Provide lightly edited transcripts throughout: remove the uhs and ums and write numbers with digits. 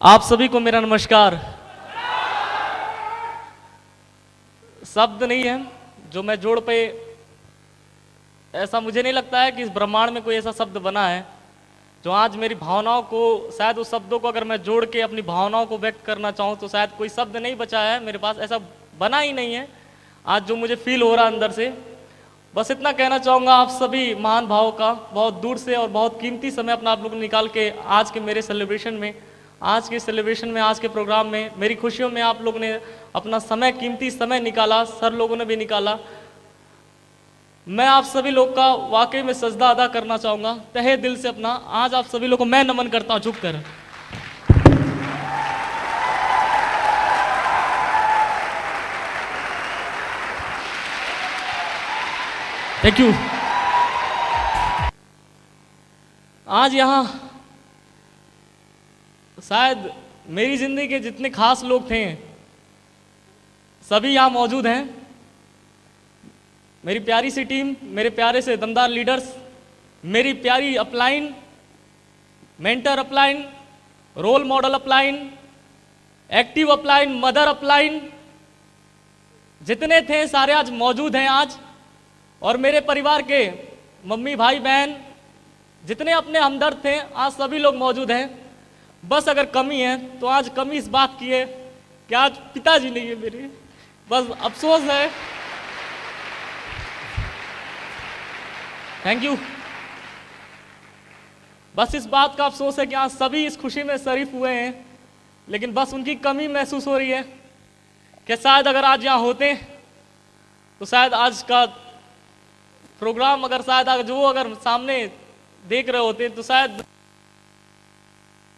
आप सभी को मेरा नमस्कार। शब्द नहीं है जो मैं जोड़ पे, ऐसा मुझे नहीं लगता है कि इस ब्रह्मांड में कोई ऐसा शब्द बना है जो आज मेरी भावनाओं को, शायद उस शब्दों को अगर मैं जोड़ के अपनी भावनाओं को व्यक्त करना चाहूँ तो शायद कोई शब्द नहीं बचा है मेरे पास, ऐसा बना ही नहीं है आज जो मुझे फील हो रहा है अंदर से। बस इतना कहना चाहूँगा आप सभी महान भावों का, बहुत दूर से और बहुत कीमती समय अपना आप लोग निकाल के आज के मेरे सेलिब्रेशन में, आज के प्रोग्राम में, मेरी खुशियों में आप लोग ने अपना समय, कीमती समय निकाला, सर लोगों ने भी निकाला। मैं आप सभी लोग का वाकई में सजदा अदा करना चाहूँगा तहे दिल से। अपना आज आप सभी लोग को मैं नमन करता हूँ झुक कर। Thank you. आज यहाँ शायद मेरी जिंदगी के जितने खास लोग थे सभी यहाँ मौजूद हैं। मेरी प्यारी सी टीम, मेरे प्यारे से दमदार लीडर्स, मेरी प्यारी upline, mentor upline, role model upline, active upline, mother upline, जितने थे सारे आज मौजूद हैं आज। और मेरे परिवार के मम्मी भाई बहन जितने अपने हमदर्द थे आज सभी लोग मौजूद हैं। बस अगर कमी है तो आज कमी इस बात की है कि आज पिताजी नहीं है मेरे, बस अफसोस है। Thank you. बस इस बात का अफसोस है कि आज सभी इस खुशी में शरीक हुए हैं, लेकिन बस उनकी कमी महसूस हो रही है कि शायद अगर आज यहाँ होते तो शायद आज का प्रोग्राम अगर सामने देख रहे होते तो शायद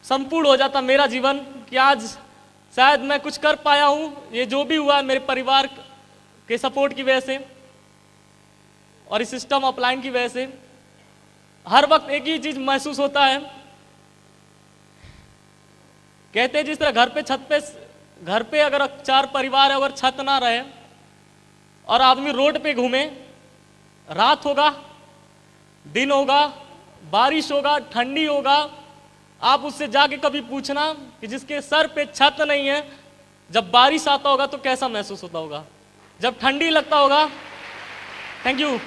संपूर्ण हो जाता मेरा जीवन, कि आज शायद मैं कुछ कर पाया हूँ। ये जो भी हुआ है मेरे परिवार के सपोर्ट की वजह से और इस सिस्टम अपलाइन की वजह से। हर वक्त एक ही चीज महसूस होता है, कहते हैं जिस तरह घर पे अगर 4 परिवार है, अगर छत ना रहे और आदमी रोड पे घूमे, रात होगा, दिन होगा, बारिश होगा, ठंडी होगा, आप उससे जाके कभी पूछना कि जिसके सर पे छत नहीं है, जब बारिश आता होगा तो कैसा महसूस होता होगा, जब ठंडी लगता होगा। Thank you.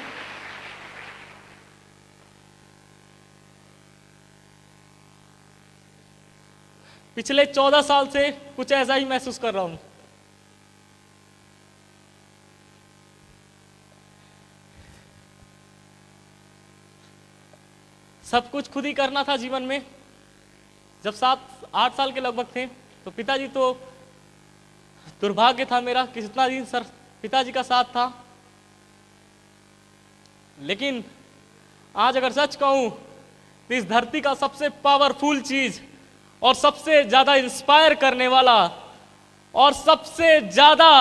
पिछले 14 साल से कुछ ऐसा ही महसूस कर रहा हूं। सब कुछ खुद ही करना था जीवन में। जब 7-8 साल के लगभग थे तो पिताजी तो दुर्भाग्य था मेरा कि जितना दिन सर पिताजी का साथ था, लेकिन आज अगर सच कहूं तो इस धरती का सबसे पावरफुल चीज और सबसे ज्यादा इंस्पायर करने वाला और सबसे ज्यादा,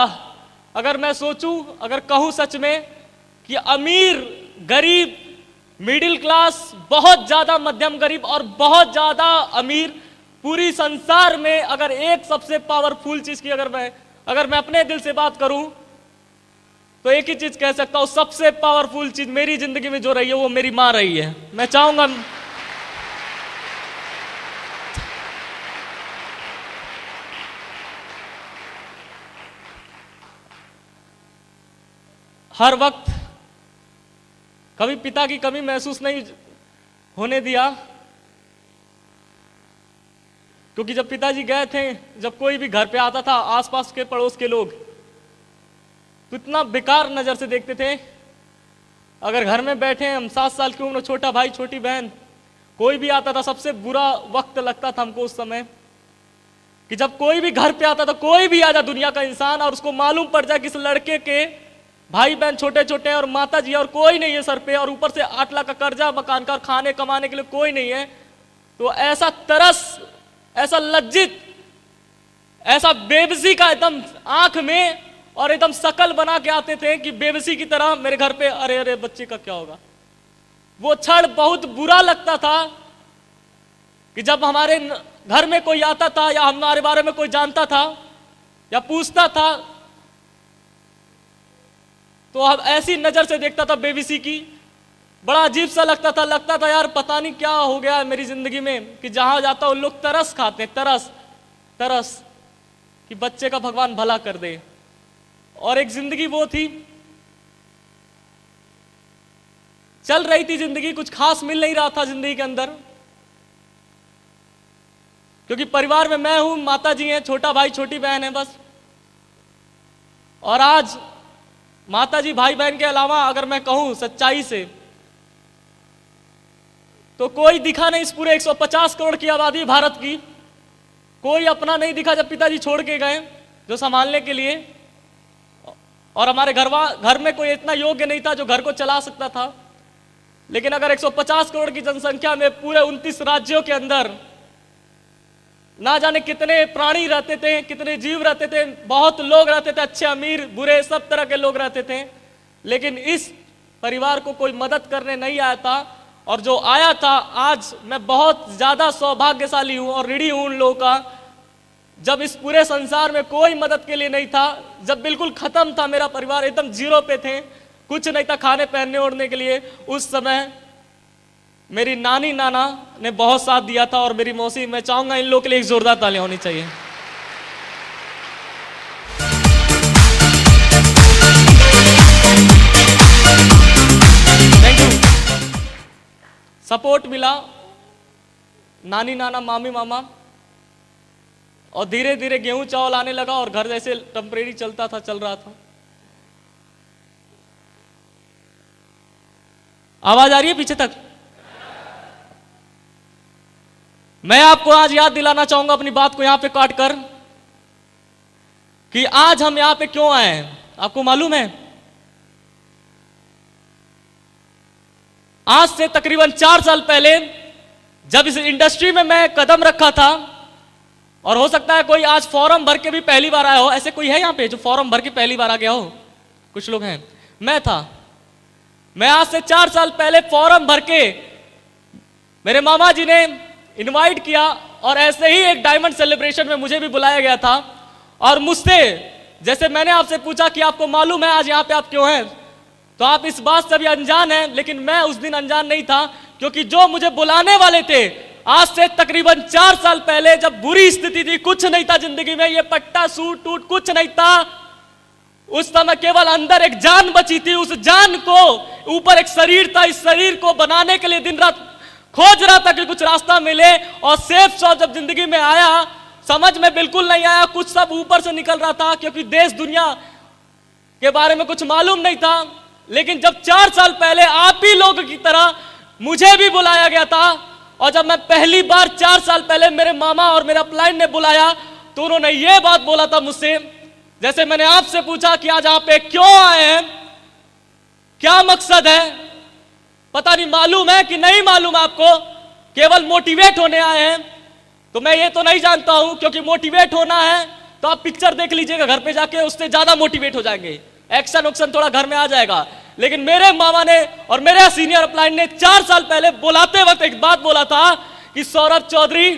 अगर मैं सोचूं, अगर कहूं सच में कि अमीर, गरीब, मिडिल क्लास, बहुत ज्यादा मध्यम गरीब और बहुत ज्यादा अमीर, पूरी संसार में अगर एक सबसे पावरफुल चीज की अगर मैं अपने दिल से बात करूं तो एक ही चीज कह सकता हूं, सबसे पावरफुल चीज मेरी जिंदगी में जो रही है वो मेरी मां रही है। मैं चाहूंगा हर वक्त कभी पिता की कमी महसूस नहीं होने दिया, क्योंकि जब पिताजी गए थे, जब कोई भी घर पे आता था, आसपास के पड़ोस के लोग तो इतना बेकार नजर से देखते थे। अगर घर में बैठे हम 7 साल की उम्र, छोटा भाई छोटी बहन, कोई भी आता था, सबसे बुरा वक्त लगता था हमको उस समय कि जब कोई भी घर पे आता था, कोई भी आ जाए दुनिया का इंसान, और उसको मालूम पड़ जाए कि इस लड़के के भाई बहन छोटे छोटे हैं और माता जी और कोई नहीं है सर पे, और ऊपर से 8 लाख का कर्जा मकान का और खाने कमाने के लिए कोई नहीं है, तो ऐसा तरस, ऐसा लज्जित, ऐसा बेबसी का एकदम आंख में और एकदम शकल बना के आते थे कि बेबसी की तरह मेरे घर पे, अरे अरे बच्चे का क्या होगा। वो क्षण बहुत बुरा लगता था कि जब हमारे घर में कोई आता था या हमारे बारे में कोई जानता था या पूछता था तो अब ऐसी नजर से देखता था बेबसी की, बड़ा अजीब सा लगता था यार पता नहीं क्या हो गया है मेरी जिंदगी में कि जहां जाता हूं लोग तरस खाते हैं, तरस। तरस कि बच्चे का भगवान भला कर दे। और एक जिंदगी वो थी, चल रही थी जिंदगी, कुछ खास मिल नहीं रहा था जिंदगी के अंदर, क्योंकि परिवार में मैं हूं, माता जी हैं, छोटा भाई छोटी बहन है बस। और आज माता जी भाई बहन के अलावा अगर मैं कहूं सच्चाई से, तो कोई दिखा नहीं इस पूरे 150 करोड़ की आबादी भारत की, कोई अपना नहीं दिखा जब पिताजी छोड़ के गए जो संभालने के लिए। और हमारे घर में कोई इतना योग्य नहीं था जो घर को चला सकता था। लेकिन अगर 150 करोड़ की जनसंख्या में पूरे 29 राज्यों के अंदर ना जाने कितने प्राणी रहते थे, कितने जीव रहते थे, बहुत लोग रहते थे, अच्छे अमीर बुरे सब तरह के लोग रहते थे, लेकिन इस परिवार को कोई मदद करने नहीं आया था। और जो आया था, आज मैं बहुत ज्यादा सौभाग्यशाली हूं और ऋणी हूं उन लोगों का, जब इस पूरे संसार में कोई मदद के लिए नहीं था, जब बिल्कुल खत्म था मेरा परिवार, एकदम जीरो पे थे, कुछ नहीं था खाने पहनने ओढ़ने के लिए, उस समय मेरी नानी नाना ने बहुत साथ दिया था। और मेरी मौसी, मैं चाहूंगा इन लोगों के लिए एक जोरदार तालियां होनी चाहिए। Thank you. सपोर्ट मिला नानी नाना मामी मामा, और धीरे धीरे गेहूं चावल आने लगा और घर जैसे टेम्परेरी चलता था, चल रहा था। आवाज आ रही है पीछे तक? मैं आपको आज याद दिलाना चाहूंगा अपनी बात को यहां पे काट कर, कि आज हम यहां पे क्यों आए हैं। आपको मालूम है, आज से तकरीबन 4 साल पहले जब इस इंडस्ट्री में मैं कदम रखा था, और हो सकता है कोई आज फॉर्म भर के भी पहली बार आया हो, ऐसे कोई है यहां पे जो फॉर्म भर के पहली बार आ गया हो? कुछ लोग हैं, मैं था। मैं आज से 4 साल पहले फॉर्म भर के मेरे मामा जी ने इनवाइट किया, और ऐसे ही एक डायमंड सेलिब्रेशन में मुझे भी बुलाया गया था। और मुझसे, जैसे मैंने आपसे पूछा कि आपको मालूम है आज यहां पे आप क्यों हैं, तो आप इस बात से भी अनजान हैं, लेकिन मैं उस दिन अनजान नहीं था, क्योंकि जो मुझे बुलाने वाले थे आज से तकरीबन 4 साल पहले, जब बुरी स्थिति थी, कुछ नहीं था जिंदगी में, ये पट्टा सूट टूट कुछ नहीं था, उस समय केवल अंदर एक जान बची थी। उस जान को ऊपर एक शरीर था, इस शरीर को बनाने के लिए दिन रात खोज रहा था कि कुछ रास्ता मिले। और सेफ शॉट जब जिंदगी में आया, समझ में बिल्कुल नहीं आया, कुछ सब ऊपर से निकल रहा था, क्योंकि देश दुनिया के बारे में कुछ मालूम नहीं था। लेकिन जब 4 साल पहले आप ही लोगों की तरह मुझे भी बुलाया गया था, और जब मैं पहली बार 4 साल पहले मेरे मामा और मेरे अपलाइन ने बुलाया, तो उन्होंने ये बात बोला था मुझसे, जैसे मैंने आपसे पूछा कि आज आप पे क्यों आए हैं, क्या मकसद है, पता नहीं मालूम है कि नहीं मालूम आपको, केवल मोटिवेट होने आए हैं। तो मैं ये तो नहीं जानता हूं, क्योंकि मोटिवेट होना है तो आप पिक्चर देख लीजिएगा घर पे जाके, उससे ज्यादा मोटिवेट हो जाएंगे, एक्शन उक्शन थोड़ा घर में आ जाएगा। लेकिन मेरे मामा ने और मेरे सीनियर अपलाइन ने 4 साल पहले बुलाते वक्त एक बात बोला था कि सौरभ चौधरी,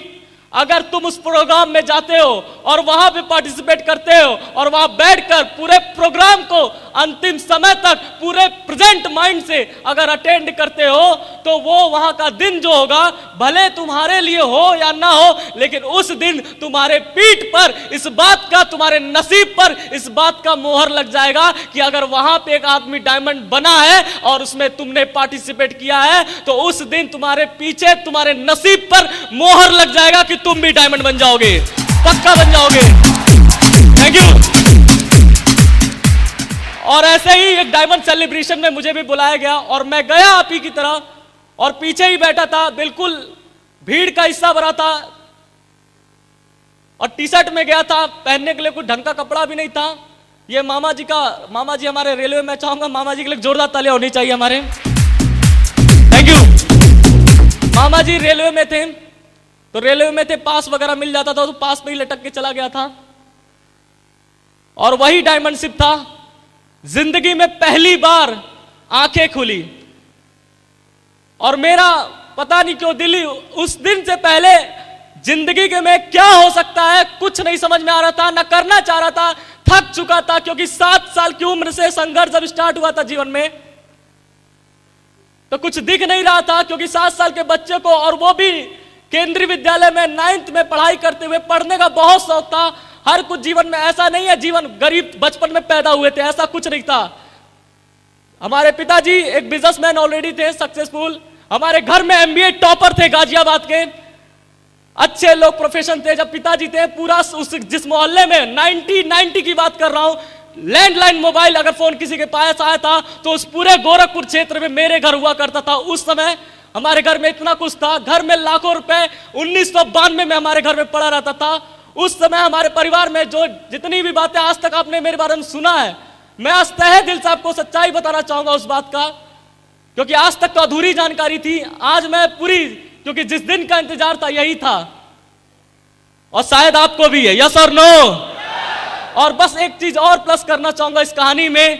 अगर तुम उस प्रोग्राम में जाते हो और वहां पे पार्टिसिपेट करते हो और वहां बैठकर पूरे प्रोग्राम को अंतिम समय तक पूरे प्रेजेंट माइंड से अगर अटेंड करते हो, तो वो वहां का दिन जो होगा, भले तुम्हारे लिए हो या ना हो, लेकिन उस दिन तुम्हारे पीठ पर इस बात का, तुम्हारे नसीब पर इस बात का मोहर लग जाएगा कि अगर वहां पे एक आदमी डायमंड बना है और उसमें तुमने पार्टिसिपेट किया है, तो उस दिन तुम्हारे पीछे, तुम्हारे नसीब पर मोहर लग जाएगा कि तुम भी डायमंड बन जाओगे, पक्का बन जाओगे। Thank you. और ऐसे ही एक डायमंड सेलिब्रेशन में मुझे भी बुलाया गया, और मैं गया आप ही की तरह, और पीछे ही बैठा था, बिल्कुल भीड़ का हिस्सा भरा था, और टी शर्ट में गया था, पहनने के लिए कुछ ढंग का कपड़ा भी नहीं था। ये मामा जी हमारे रेलवे में, चाहूंगा मामा जी के लिए जोरदार तालियां होनी चाहिए हमारे। Thank you. मामा जी रेलवे में थे, तो रेलवे में थे, पास वगैरह मिल जाता था तो पास पे ही लटक के चला गया था, और वही डायमंडशिप था। जिंदगी में पहली बार आंखें खुली, और मेरा पता नहीं क्यों दिल उस दिन से पहले जिंदगी के में क्या हो सकता है कुछ नहीं समझ में आ रहा था, ना करना चाह रहा था, थक चुका था, क्योंकि 7 साल की उम्र से संघर्ष जब स्टार्ट हुआ था जीवन में, तो कुछ दिख नहीं रहा था, क्योंकि 7 साल के बच्चे को, और वो भी केंद्रीय विद्यालय में 9th में पढ़ाई करते हुए पढ़ने का बहुत शौक था। हर कुछ जीवन में ऐसा नहीं है जीवन गरीब बचपन में पैदा हुए थे, ऐसा कुछ नहीं था। हमारे पिताजी एक बिजनेसमैन ऑलरेडी थे, सक्सेसफुल। हमारे घर में MBA टॉपर थे गाजियाबाद के, अच्छे लोग प्रोफेशन थे। जब पिताजी थे पूरा उस जिस मोहल्ले में 1990 की बात कर रहा हूं, लैंडलाइन मोबाइल अगर फोन किसी के पास आया था तो उस पूरे गोरखपुर क्षेत्र में मेरे घर हुआ करता था। उस समय हमारे घर में इतना कुछ था, घर में लाखों रुपए 1992 में हमारे घर में पड़ा रहता था। उस समय हमारे परिवार में जो जितनी भी बातें आज तक आपने मेरे बारे में सुना है, मैं आज तहे दिल से आपको सच्चाई बताना चाहूंगा उस बात का, क्योंकि आज तक तो अधूरी जानकारी थी। आज मैं पूरी, क्योंकि जिस दिन का इंतजार था यही था, और शायद आपको भी है। यस और नो? और बस एक चीज और प्लस करना चाहूंगा इस कहानी में,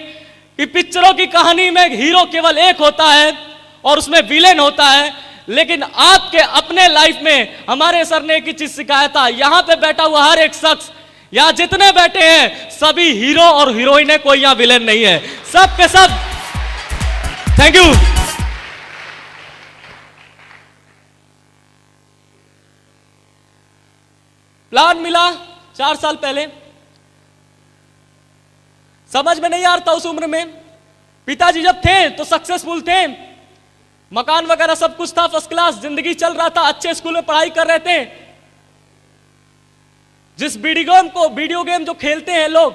कि पिक्चरों की कहानी में हीरो केवल एक होता है और उसमें विलेन होता है, लेकिन आपके अपने लाइफ में हमारे सर ने एक ही चीज सिखाया था। यहां पे बैठा हुआ हर एक शख्स, यहां जितने बैठे हैं सभी हीरो और हीरोइन है, कोई यहां विलेन नहीं है, सब के सब। Thank you. प्लान मिला 4 साल पहले, समझ में नहीं आ रहा था उस उम्र में। पिताजी जब थे तो सक्सेसफुल थे, मकान वगैरह सब कुछ था, फर्स्ट क्लास जिंदगी चल रहा था, अच्छे स्कूल में पढ़ाई कर रहे थे। जिस वीडियो गेम जो खेलते हैं लोग,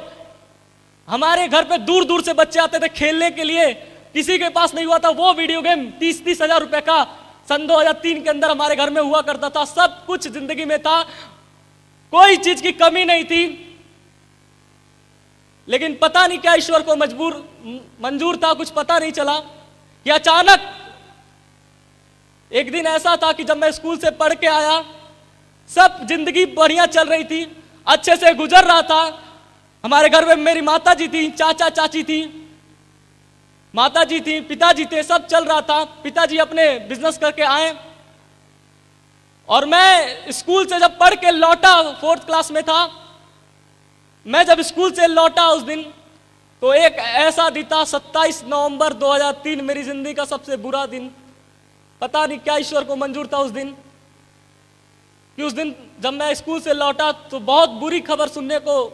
हमारे घर पे दूर दूर से बच्चे आते थे खेलने के लिए, किसी के पास नहीं हुआ था वो वीडियो गेम 30-30 हजार रुपए का सन 2003 के अंदर हमारे घर में हुआ करता था। सब कुछ जिंदगी में था, कोई चीज की कमी नहीं थी, लेकिन पता नहीं क्या ईश्वर को मंजूर था, कुछ पता नहीं चला कि अचानक एक दिन ऐसा था कि जब मैं स्कूल से पढ़ के आया, सब जिंदगी बढ़िया चल रही थी, अच्छे से गुजर रहा था। हमारे घर में मेरी माता जी थी, चाचा चाची थी, माता जी थी, पिताजी थे, सब चल रहा था। पिताजी अपने बिजनेस करके आए और मैं स्कूल से जब पढ़ के लौटा, 4th क्लास में था, मैं जब स्कूल से लौटा उस दिन, तो एक ऐसा दिन था 27 नवंबर 2003, मेरी जिंदगी का सबसे बुरा दिन। पता नहीं क्या ईश्वर को मंजूर था उस दिन, कि उस दिन जब मैं स्कूल से लौटा तो बहुत बुरी खबर सुनने को,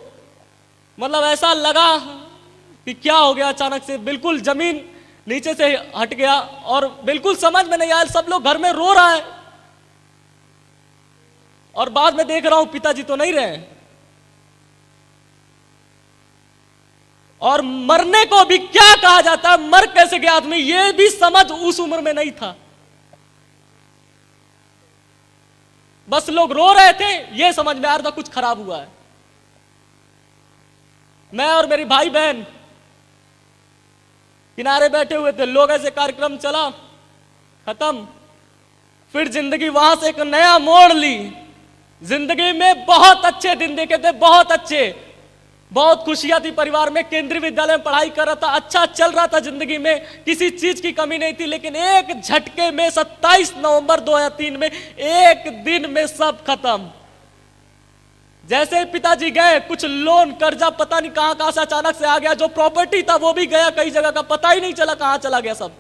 मतलब ऐसा लगा कि क्या हो गया, अचानक से बिल्कुल जमीन नीचे से हट गया और बिल्कुल समझ में नहीं आया। सब लोग घर में रो रहा है और बाद में देख रहा हूं पिताजी तो नहीं रहे, और मरने को भी क्या कहा जाता है, मर कैसे गया आदमी, यह भी समझ उस उम्र में नहीं था। बस लोग रो रहे थे, यह समझ में आ रहा था कुछ खराब हुआ है। मैं और मेरी भाई बहन किनारे बैठे हुए थे, लोग ऐसे कार्यक्रम चला, खत्म। फिर जिंदगी वहां से एक नया मोड़ ली। जिंदगी में बहुत अच्छे दिन देखे थे, बहुत अच्छे, बहुत खुशियां थी परिवार में। केंद्रीय विद्यालय में पढ़ाई कर रहा था, अच्छा चल रहा था जिंदगी में, किसी चीज की कमी नहीं थी। लेकिन एक झटके में 27 नवंबर 2003 में एक दिन में सब खत्म। जैसे ही पिताजी गए, कुछ लोन कर्जा पता नहीं कहां कहां से अचानक से आ गया, जो प्रॉपर्टी था वो भी गया, कई जगह का पता ही नहीं चला कहां चला गया सब,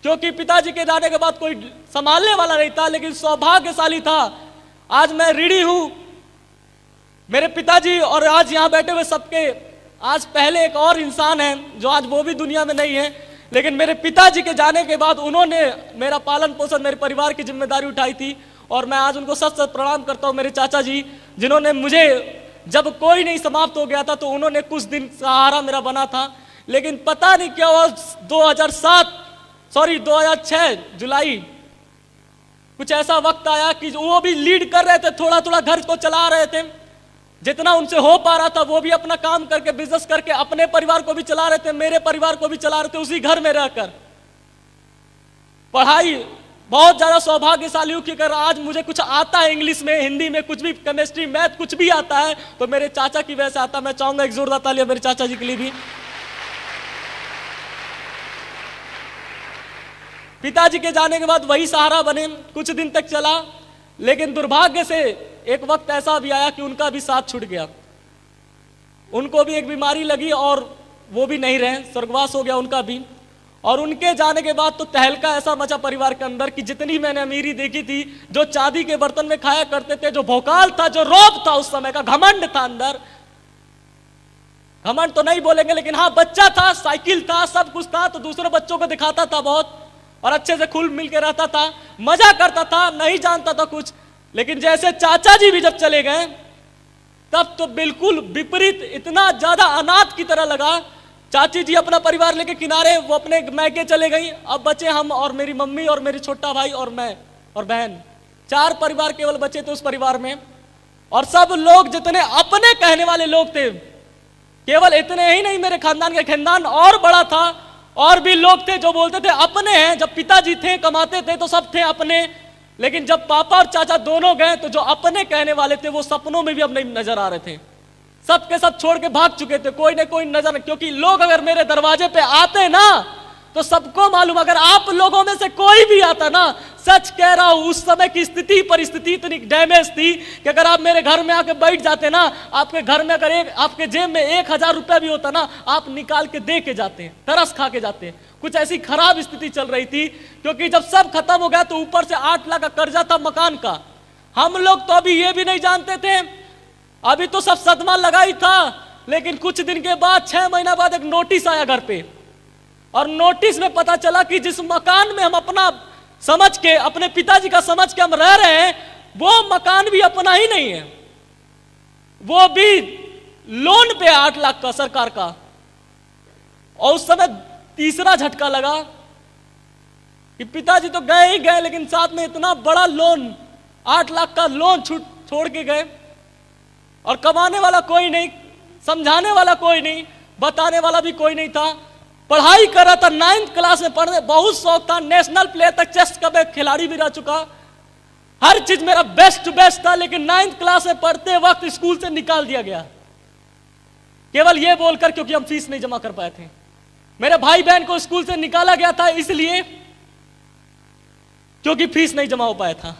क्योंकि पिताजी के जाने के बाद कोई संभालने वाला नहीं था। लेकिन सौभाग्यशाली था, आज मैं ऋणी हूं मेरे पिताजी और आज यहां बैठे हुए सबके। आज पहले एक और इंसान है जो आज वो भी दुनिया में नहीं है, लेकिन मेरे पिताजी के जाने के बाद उन्होंने मेरा पालन पोषण, मेरे परिवार की जिम्मेदारी उठाई थी, और मैं आज उनको सच सच प्रणाम करता हूं। मेरे चाचा जी, जिन्होंने मुझे जब कोई नहीं समाप्त हो गया था तो उन्होंने कुछ दिन सहारा मेरा बना था। लेकिन पता नहीं क्या हुआ, 2006 जुलाई कुछ ऐसा वक्त आया कि वो भी लीड कर रहे थे, थोड़ा थोड़ा घर को चला रहे थे, जितना उनसे हो पा रहा था वो भी अपना काम करके, बिजनेस करके अपने परिवार को भी चला रहे थे, मेरे परिवार को भी चला रहे थे, उसी घर में रहकर। पढ़ाई बहुत ज्यादा सौभाग्यशाली हूं कि अगर आज मुझे कुछ आता है इंग्लिश में, हिंदी में, कुछ भी, केमिस्ट्री, मैथ, कुछ भी आता है तो मेरे चाचा की वजह से आता है। मैं चाहूंगा एक जोरदार तालियां मेरे चाचा जी के लिए भी। पिताजी के जाने के बाद वही सहारा बने, कुछ दिन तक चला, लेकिन दुर्भाग्य से एक वक्त ऐसा भी आया कि उनका भी साथ छूट गया। उनको भी एक बीमारी लगी और वो भी नहीं रहे, स्वर्गवास हो गया उनका भी। और उनके जाने के बाद तो तहलका ऐसा मचा परिवार के अंदर कि जितनी मैंने अमीरी देखी थी, जो चांदी के बर्तन में खाया करते थे, जो भोकाल था, जो रौब था उस समय का, घमंड था अंदर, घमंड तो नहीं बोलेंगे लेकिन हाँ बच्चा था, साइकिल था, सब कुछ था, तो दूसरे बच्चों को दिखाता था बहुत और अच्छे से खुल मिल के रहता था, मजा करता था, नहीं जानता था कुछ। लेकिन जैसे चाचा जी भी जब चले गए तब तो बिल्कुल विपरीत, इतना ज्यादा अनाथ की तरह लगा। चाची जी अपना परिवार लेके किनारे, वो अपने मैके चले गई, अब बचे हम और मेरी मम्मी और मेरी छोटा भाई और मैं और बहन, 4 परिवार केवल बचे थे उस परिवार में। और सब लोग जितने अपने कहने वाले लोग थे, केवल इतने ही नहीं, मेरे खानदान का खानदान और बड़ा था, और भी लोग थे जो बोलते थे अपने हैं। जब पिताजी थे कमाते थे तो सब थे अपने, लेकिन जब पापा और चाचा दोनों गए तो जो अपने कहने वाले थे वो सपनों में भी अब नहीं नजर आ रहे थे, सब के सब छोड़ के भाग चुके थे, कोई ना कोई नजर। क्योंकि लोग अगर मेरे दरवाजे पे आते ना तो सबको मालूम, अगर आप लोगों में से कोई भी आता ना, सच कह रहा हूं उस समय की स्थिति परिस्थिति इतनी डैमेज थी कि अगर आप मेरे घर में आके बैठ जाते ना, आपके घर में अगर आपके जेब में 1000 रुपया भी होता ना, आप निकाल के दे के जाते हैं, तरस खा के जाते हैं। कुछ ऐसी खराब स्थिति चल रही थी, क्योंकि जब सब खत्म हो गया तो ऊपर से 8 लाख का कर्जा था मकान का। हम लोग तो अभी ये भी नहीं जानते थे, अभी तो सब सदमा लगा ही था। लेकिन कुछ दिन के बाद, 6 महीना बाद एक नोटिस आया घर पे, और नोटिस में पता चला कि जिस मकान में हम अपना समझ के, अपने पिताजी का समझ के हम रह रहे हैं, वो मकान भी अपना ही नहीं है, वो भी लोन पे 8 लाख का सरकार का। और उस समय तीसरा झटका लगा कि पिताजी तो गए ही गए, लेकिन साथ में इतना बड़ा लोन, 8 लाख का लोन छोड़ के गए, और कमाने वाला कोई नहीं, समझाने वाला कोई नहीं, बताने वाला भी कोई नहीं था। पढ़ाई कर रहा था, 9th क्लास में पढ़ने बहुत शौक था, नेशनल प्लेयर तक, चेस का मैं खिलाड़ी भी रह चुका, हर चीज मेरा बेस्ट टू बेस्ट था। लेकिन 9th क्लास में पढ़ते वक्त स्कूल से निकाल दिया गया, केवल यह बोलकर क्योंकि हम फीस नहीं जमा कर पाए थे। मेरे भाई बहन को स्कूल से निकाला गया था इसलिए क्योंकि फीस नहीं जमा हो पाया था।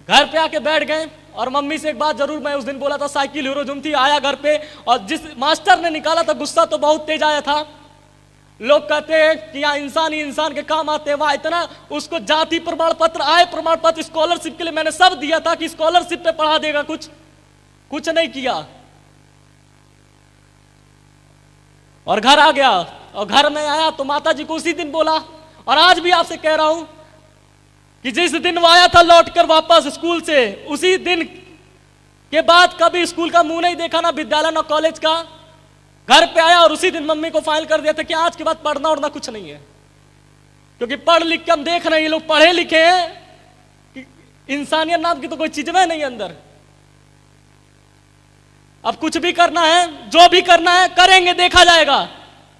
घर पे आके बैठ गए, और मम्मी से एक बात जरूर मैं उस दिन बोला था, साइकिल हीरोजुम थी, आया घर पे, और जिस मास्टर ने निकाला था गुस्सा तो बहुत तेज आया था। लोग कहते हैं कि यहाँ इंसान ही इंसान के काम आते हैं, वहां इतना उसको जाति प्रमाण पत्र, आय प्रमाण पत्र, स्कॉलरशिप के लिए मैंने सब दिया था कि स्कॉलरशिप पे पढ़ा देगा, कुछ नहीं किया। और घर आ गया, और घर में आया तो माता जी को उसी दिन बोला, और आज भी आपसे कह रहा हूं कि जिस दिन वो आया था लौटकर वापस स्कूल से, उसी दिन के बाद कभी स्कूल का मुंह नहीं देखा, ना विद्यालय ना कॉलेज का। घर पे आया और उसी दिन मम्मी को फाइल कर दिया था कि आज के बाद पढ़ना उड़ना कुछ नहीं है, क्योंकि पढ़ लिख के हम देख रहे हैं ये लोग पढ़े लिखे हैं कि इंसानियत नाम की तो कोई चीज में नहीं अंदर। अब कुछ भी करना है, जो भी करना है करेंगे, देखा जाएगा।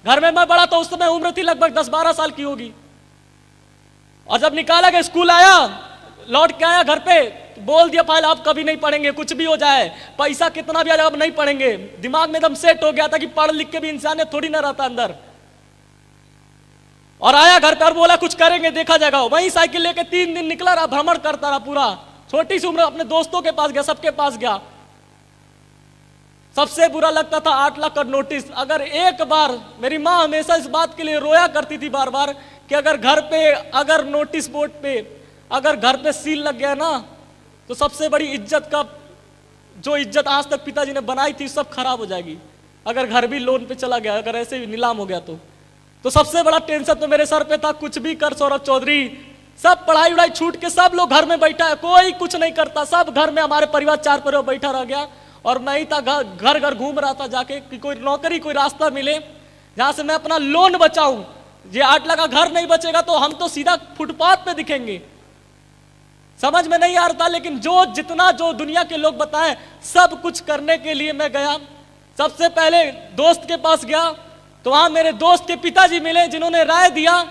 घर में मैं बड़ा था, उस समय उम्र थी लगभग 10-12 साल की होगी, और जब निकाला गया स्कूल आया, लौट के आया घर पे, बोल दिया फाइल आप कभी नहीं पढ़ेंगे, कुछ भी हो जाए, पैसा कितना भी आ जाए अब नहीं पढ़ेंगे। दिमाग में एकदम सेट हो गया था कि पढ़ लिख के भी इंसानियत थोड़ी ना रहता अंदर। और आया घर पर, बोला कुछ करेंगे देखा जाएगा। वही साइकिल लेके 3 दिन निकला रहा, भ्रमण करता रहा पूरा, छोटी सी उम्र, अपने दोस्तों के पास गया, सबके पास गया। सबसे बुरा लगता था 8 लाख का नोटिस। अगर एक बार, मेरी माँ हमेशा इस बात के लिए रोया करती थी बार बार कि अगर घर पे, अगर नोटिस बोर्ड पे, अगर घर पे सील लग गया ना तो सबसे बड़ी इज्जत का, जो इज्जत आज तक पिताजी ने बनाई थी सब खराब हो जाएगी। अगर घर भी लोन पे चला गया, अगर ऐसे भी नीलाम हो गया तो सबसे बड़ा टेंशन तो मेरे सर पे था। कुछ भी कर सौरभ चौधरी, सब पढ़ाई उड़ाई छूट के सब लोग घर में बैठा है, कोई कुछ नहीं करता, सब घर में, हमारे परिवार 4 परिवार बैठा रह गया, और मैं ही था घर घर घूम रहा था जाके कि कोई नौकरी, कोई रास्ता मिले जहां से मैं अपना लोन बचाऊं। ये 8 लाख का घर नहीं बचेगा तो हम तो सीधा फुटपाथ पे दिखेंगे। समझ में नहीं आ रहा था, लेकिन जितना दुनिया के लोग बताएं, सब कुछ करने के लिए मैं गया। सबसे पहले दोस्त के पास गया तो वहां मेरे दोस्त के पिताजी मिले, जिन्होंने राय दिया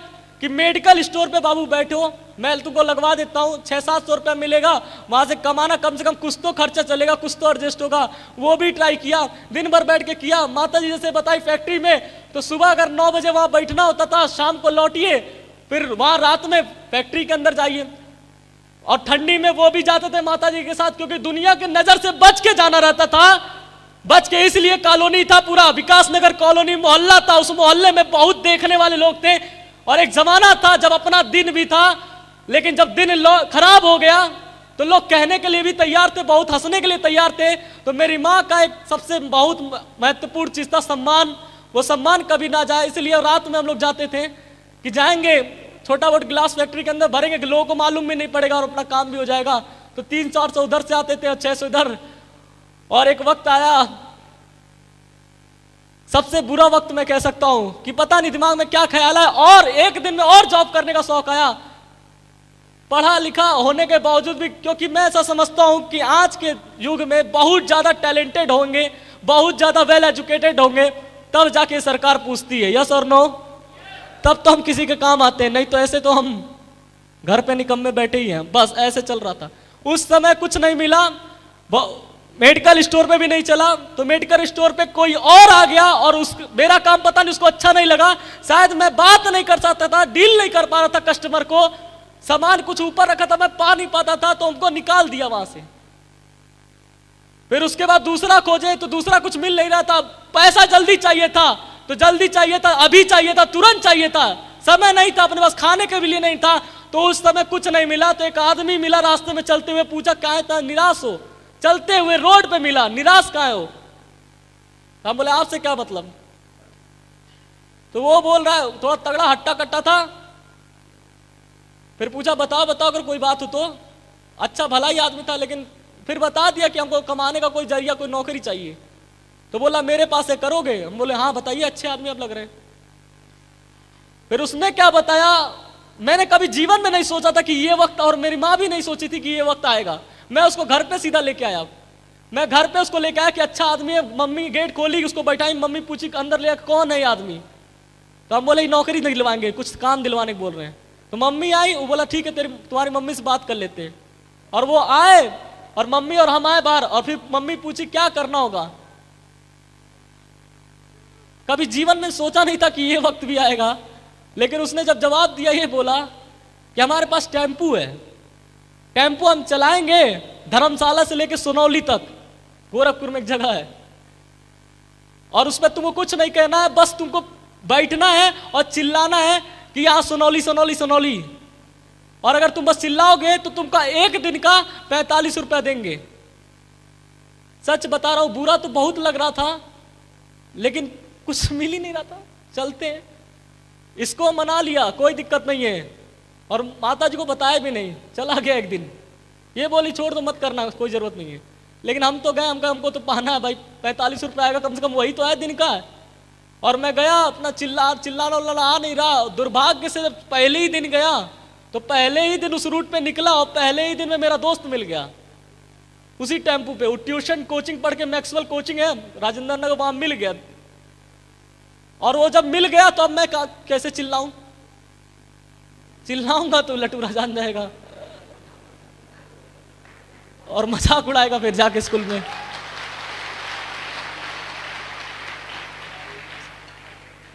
कि मेडिकल स्टोर पे बाबू बैठो, मैं तुमको लगवा देता हूँ, 600-700 रुपया मिलेगा, वहां से कमाना, कम से कम कुछ तो खर्चा चलेगा, कुछ तो एडजस्ट होगा। वो भी ट्राई किया, दिन भर बैठ के किया। माता जी जैसे बताई फैक्ट्री में, तो सुबह अगर 9 बजे वहां बैठना होता था, शाम को लौटिए, फिर वहां रात में फैक्ट्री के अंदर जाइए। और ठंडी में वो भी जाते थे माता जी के साथ, क्योंकि दुनिया की नजर से बच के जाना रहता था। बच के इसलिए कॉलोनी था, पूरा विकास नगर कॉलोनी मोहल्ला था, उस मोहल्ले में बहुत देखने वाले लोग थे। और एक जमाना था जब अपना दिन भी था, लेकिन जब दिन खराब हो गया तो लोग कहने के लिए भी तैयार थे, बहुत हंसने के लिए तैयार थे। तो मेरी माँ का एक सबसे बहुत महत्वपूर्ण चीज था सम्मान, वो सम्मान कभी ना जाए, इसलिए रात में हम लोग जाते थे कि जाएंगे छोटा बोट गिलास फैक्ट्री के अंदर भरेंगे, लोगों को मालूम भी नहीं पड़ेगा और अपना काम भी हो जाएगा। तो 300-400 उधर से आते थे और 600 इधर। और एक वक्त आया, सबसे बुरा वक्त मैं कह सकता हूं कि पता नहीं दिमाग में क्या ख्याल है, और एक दिन में और जॉब करने का शौक आया, पढ़ा लिखा होने के बावजूद भी, क्योंकि मैं ऐसा समझता हूं कि आज के युग में बहुत ज्यादा टैलेंटेड होंगे, बहुत ज्यादा वेल एजुकेटेड होंगे, तब जाके सरकार पूछती है यस और नो, तब तो हम किसी के काम आते हैं, नहीं तो ऐसे तो हम घर पे निकम्मे बैठे ही हैं। बस ऐसे चल रहा था। उस समय कुछ नहीं मिला, मेडिकल स्टोर पे भी नहीं चला, तो मेडिकल स्टोर पे कोई और आ गया और मेरा काम पता नहीं उसको अच्छा नहीं लगा, शायद मैं बात नहीं कर सकता था, डील नहीं कर पा रहा था कस्टमर को, सामान कुछ ऊपर रखा था मैं पा नहीं पाता था, तो हमको निकाल दिया वहां से। फिर उसके बाद दूसरा खोजे तो दूसरा कुछ मिल नहीं रहा था, पैसा जल्दी चाहिए था, तो जल्दी चाहिए था, अभी चाहिए था, तुरंत चाहिए था, समय नहीं था अपने पास, खाने के भी लिए नहीं था, तो उस समय कुछ नहीं मिला। तो एक आदमी मिला रास्ते में चलते हुए, पूछा क्या था, निराश हो, चलते हुए रोड पे मिला, निराश कहाँ हो? हम बोले आपसे क्या मतलब? तो वो बोल रहा है, थोड़ा तगड़ा हट्टा कट्टा था। फिर पूछा बताओ बताओ अगर कोई बात हो तो। अच्छा भला ही आदमी था, लेकिन फिर बता दिया कि हमको कमाने का कोई जरिया, कोई नौकरी चाहिए। तो बोला मेरे पास है, करोगे? हम बोले हाँ बताइए, अच्छे आदमी आप लग रहे हैं। फिर उसने क्या बताया, मैंने कभी जीवन में नहीं सोचा था कि ये वक्त, और मेरी माँ भी नहीं सोची थी कि ये वक्त आएगा। मैं उसको घर पे सीधा लेके आया, मैं घर पे उसको लेके आया कि अच्छा आदमी है। मम्मी गेट खोली, उसको बैठाई, मम्मी पूछी अंदर ले कौन है आदमी? तो हम बोले नौकरी नहीं दिलवाएंगे, कुछ काम दिलवाने को बोल रहे हैं। तो मम्मी आई, वो बोला ठीक है तुम्हारी मम्मी से बात कर लेते हैं। और वो आए और मम्मी और हम आए बाहर, और फिर मम्मी पूछी क्या करना होगा। कभी जीवन में सोचा नहीं था कि ये वक्त भी आएगा, लेकिन उसने जब जवाब दिया ये बोला कि हमारे पास टेम्पू है, टेम्पू हम चलाएंगे धर्मशाला से लेके सोनौली तक, गोरखपुर में एक जगह है, और उसमें तुमको कुछ नहीं कहना है, बस तुमको बैठना है और चिल्लाना है कि यहाँ सोनौली सोनौली सोनौली। और अगर तुम बस चिल्लाओगे तो तुमका एक दिन का 45 रुपया देंगे। सच बता रहा हूं, बुरा तो बहुत लग रहा था, लेकिन कुछ मिल ही नहीं रहा था। चलते हैं, इसको मना लिया, कोई दिक्कत नहीं है, और माता जी को बताया भी नहीं, चला गया एक दिन। ये बोली छोड़ दो मत करना, कोई जरूरत नहीं है। लेकिन हम तो गए, हमको तो पाना है भाई, 45 रुपया आएगा कम से कम, वही तो है दिन का। और मैं गया, अपना चिल्लाना आ नहीं रहा। दुर्भाग्य से जब पहले ही दिन गया तो पहले ही दिन उस रूट पे निकला, और पहले ही दिन में मेरा दोस्त मिल गया उसी टेम्पू पे। वो ट्यूशन कोचिंग पढ़ के, मैक्सवेल कोचिंग है राजेंद्र नगर, वहां मिल गया। और वो जब मिल गया तो अब मैं कैसे चिल्लाऊं? चिल्लाऊंगा तो लटूरा जान जाएगा और मजाक उड़ाएगा फिर जाके स्कूल में।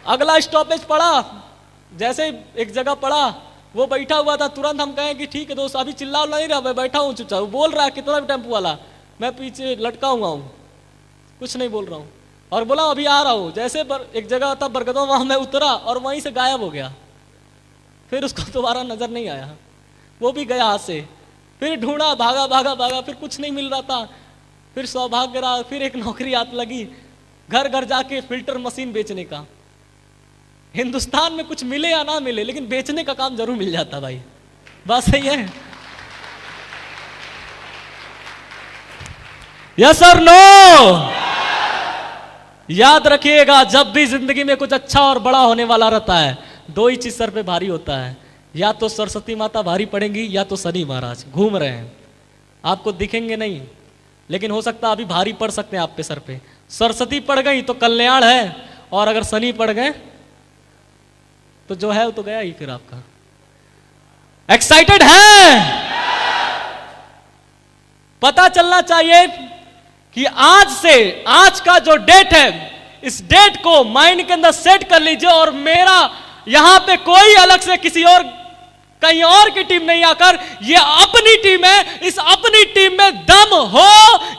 अगला स्टॉपेज पड़ा, जैसे एक जगह पड़ा, वो बैठा हुआ था, तुरंत हम कहें कि ठीक है दोस्त अभी चिल्ला नहीं रहा, मैं बैठा हूँ चुपचाप। बोल रहा है कितना भी टेम्पू वाला, मैं पीछे लटका हुआ हूँ, कुछ नहीं बोल रहा हूँ। और बोला अभी आ रहा हूँ। जैसे एक जगह था बरगदवा, वहां मैं उतरा और वहीं से गायब हो गया। फिर उसको दोबारा नजर नहीं आया, वो भी गया हाथ से। फिर ढूंढा, भागा भागा भागा, फिर कुछ नहीं मिल रहा था। फिर सौभाग्य रहा, फिर एक नौकरी हाथ लगी, घर घर जाके फिल्टर मशीन बेचने का। हिंदुस्तान में कुछ मिले या ना मिले, लेकिन बेचने का काम जरूर मिल जाता भाई, बात सही है। यस और नो? याद रखिएगा, जब भी जिंदगी में कुछ अच्छा और बड़ा होने वाला रहता है, दो ही चीज सर पे भारी होता है, या तो सरस्वती माता भारी पड़ेंगी, या तो शनि महाराज घूम रहे हैं, आपको दिखेंगे नहीं, लेकिन हो सकता है अभी भारी पड़ सकते हैं आप पे सर पे। सरस्वती पड़ गई तो कल्याण है, और अगर शनि पड़ गए तो जो है वो तो गया ही फिर आपका। एक्साइटेड है? पता चलना चाहिए कि आज से, आज का जो डेट है, इस डेट को माइंड के अंदर सेट कर लीजिए। और मेरा यहां पे कोई अलग से किसी और कहीं और की टीम नहीं आकर, ये अपनी टीम है, इस अपनी टीम में दम हो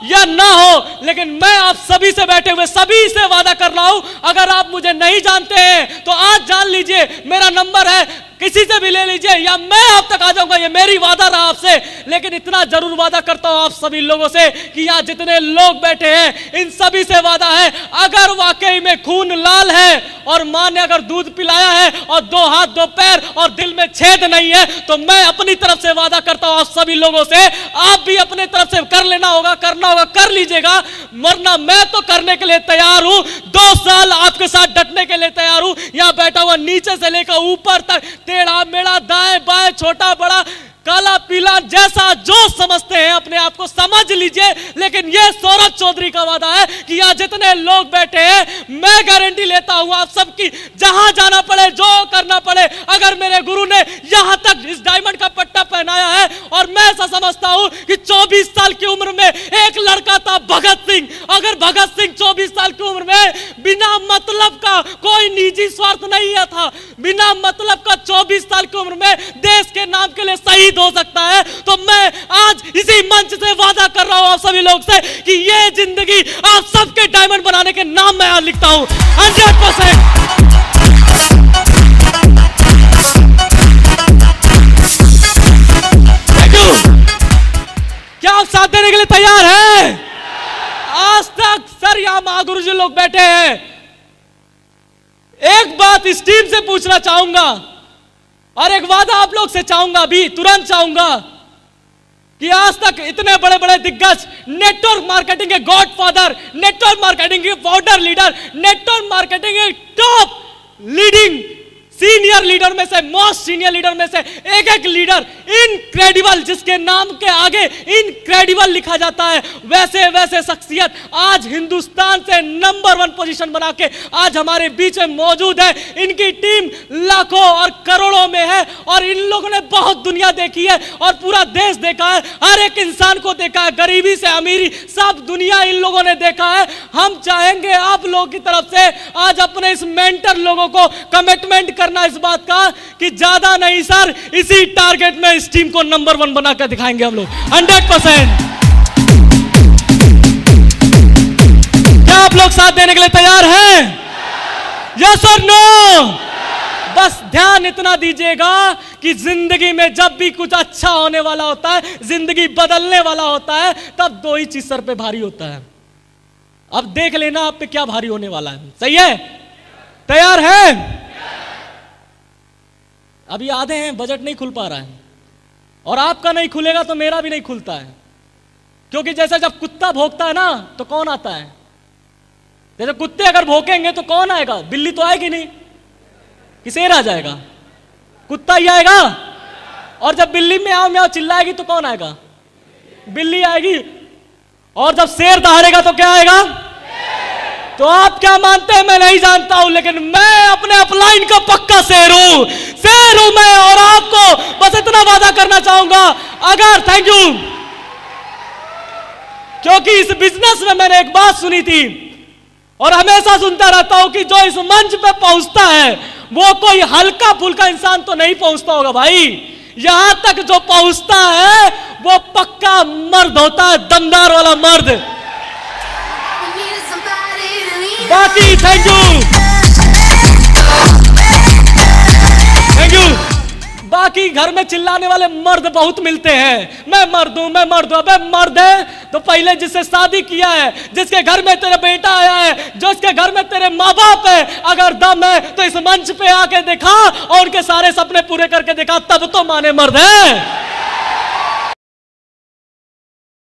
या ना हो, लेकिन मैं आप सभी से बैठे हुए सभी से वादा कर रहा हूं, अगर आप मुझे नहीं जानते हैं तो आज जान लीजिए, मेरा नंबर है, किसी से भी ले लीजिए या मैं आप तक आ जाऊंगा, ये मेरी वादा रहा आपसे। लेकिन इतना जरूर वादा करता हूं आप सभी लोगों से कि यहां जितने लोग बैठे हैं इन सभी से वादा है, अगर वाकई में खून लाल है और मां ने अगर दूध पिलाया है और 2 हाथ 2 पैर और दिल में छेद नहीं है, तो मैं अपनी तरफ से वादा करता हूं आप सभी लोगों से, आप भी अपने तरफ से कर लेना होगा, करना होगा, कर लीजिएगा, वरना मैं तो करने के लिए तैयार हूं, 2 साल आपके साथ डटने के लिए तैयार हूं। यहां बैठा हुआ नीचे से लेकर ऊपर तक, टेढ़ा मेढ़ा, दाएं बाएं, छोटा बड़ा, काला पीला, जैसा जो समझते हैं अपने आप को समझ लीजिए। लेकिन यह सौरभ चौधरी का वादा है कि यहां जितने लोग बैठे हैं मैं गारंटी लेता हूं आप सबकी, जहां जाना पड़े, जो करना पड़े, अगर मेरे गुरु ने यहां तक इस डायमंड का पट्टा पहनाया है, और मैं ऐसा समझता हूं कि 24 साल की उम्र में एक लड़का था भगत सिंह, अगर भगत सिंह 24 साल की उम्र में बिना मतलब का, कोई निजी स्वार्थ नहीं था, बिना मतलब का 24 साल की उम्र में देश के नाम के लिए शहीद हो सकता है, तो मैं आज इसी मंच से वादा कर रहा हूं आप सभी लोग से कि ये जिंदगी आप सबके डायमंड बनाने के नाम मैं आज लिखता हूं 100%। क्या आप साथ देने के लिए तैयार हैं? आज तक सर यहां महागुरु जी लोग बैठे हैं, एक बात इस टीम से पूछना चाहूंगा और एक वादा आप लोग से चाहूंगा, अभी तुरंत चाहूंगा कि आज तक इतने बड़े बड़े दिग्गज, नेटवर्क मार्केटिंग के गॉडफादर, नेटवर्क मार्केटिंग के फाउंडर लीडर, नेटवर्क मार्केटिंग के टॉप लीडिंग सीनियर लीडर में से, मोस्ट सीनियर लीडर में से एक लीडर, इनक्रेडिबल, जिसके नाम के आगे इनक्रेडिबल लिखा जाता है, वैसे वैसे शख्सियत आज हिंदुस्तान से नंबर 1 पोजीशन बना के आज हमारे बीच में मौजूद है। इनकी टीम लाखों और करोड़ों में है और इन लोगों ने बहुत दुनिया देखी है और पूरा देश देखा है, हर एक इंसान को देखा है, गरीबी से अमीरी सब दुनिया इन लोगों ने देखा है। हम चाहेंगे आप लोगों की तरफ से आज अपने इस मेंटर लोगों को कमिटमेंट करना इस बात का कि ज्यादा नहीं सर, इसी टारगेट में इस टीम को नंबर 1 बनाकर दिखाएंगे हम लोग 100%। क्या आप लोग साथ देने के लिए तैयार हैं? यस और नो? बस ध्यान इतना दीजिएगा कि जिंदगी में जब भी कुछ अच्छा होने वाला होता है, जिंदगी बदलने वाला होता है, तब 2 ही चीज सर पे भारी होता है। अब देख लेना आप पे क्या भारी होने वाला है। सही है? तैयार है? अभी आधे हैं, बजट नहीं खुल पा रहा है और आपका नहीं खुलेगा तो मेरा भी नहीं खुलता है, क्योंकि जैसे जब कुत्ता भौंकता है ना तो कौन आता है? जैसे कुत्ते अगर भौंकेंगे तो कौन आएगा? बिल्ली तो आएगी नहीं कि शेर आ जाएगा? कुत्ता ही आएगा। और जब बिल्ली म्याऊं म्याऊं चिल्लाएगी तो कौन आएगा? बिल्ली आएगी। और जब शेर दहाड़ेगा तो क्या आएगा? तो आप क्या मानते हैं? मैं नहीं जानता हूं, लेकिन मैं अपने अपलाइन का पक्का शेर हूं मैं। और आपको बस इतना वादा करना चाहूंगा, अगर थैंक यू, क्योंकि इस बिजनेस में मैंने एक बात सुनी थी और हमेशा सुनता रहता हूं कि जो इस मंच पे पहुंचता है वो कोई हल्का फुल्का इंसान तो नहीं पहुंचता होगा भाई, यहां तक जो पहुंचता है वो पक्का मर्द होता है, दमदार वाला मर्द। बाकी थैंक यू। बाकी घर में चिल्लाने वाले मर्द बहुत मिलते हैं, मैं मर्द हूं, मैं मर्द हूं। अबे मर्द है तो पहले जिससे शादी किया है, जिसके घर में तेरा बेटा आया है, जिसके घर में तेरे माँ बाप है, अगर दम है तो इस मंच पे आके दिखा और उनके सारे सपने पूरे करके दिखा, तब तो माने मर्द है।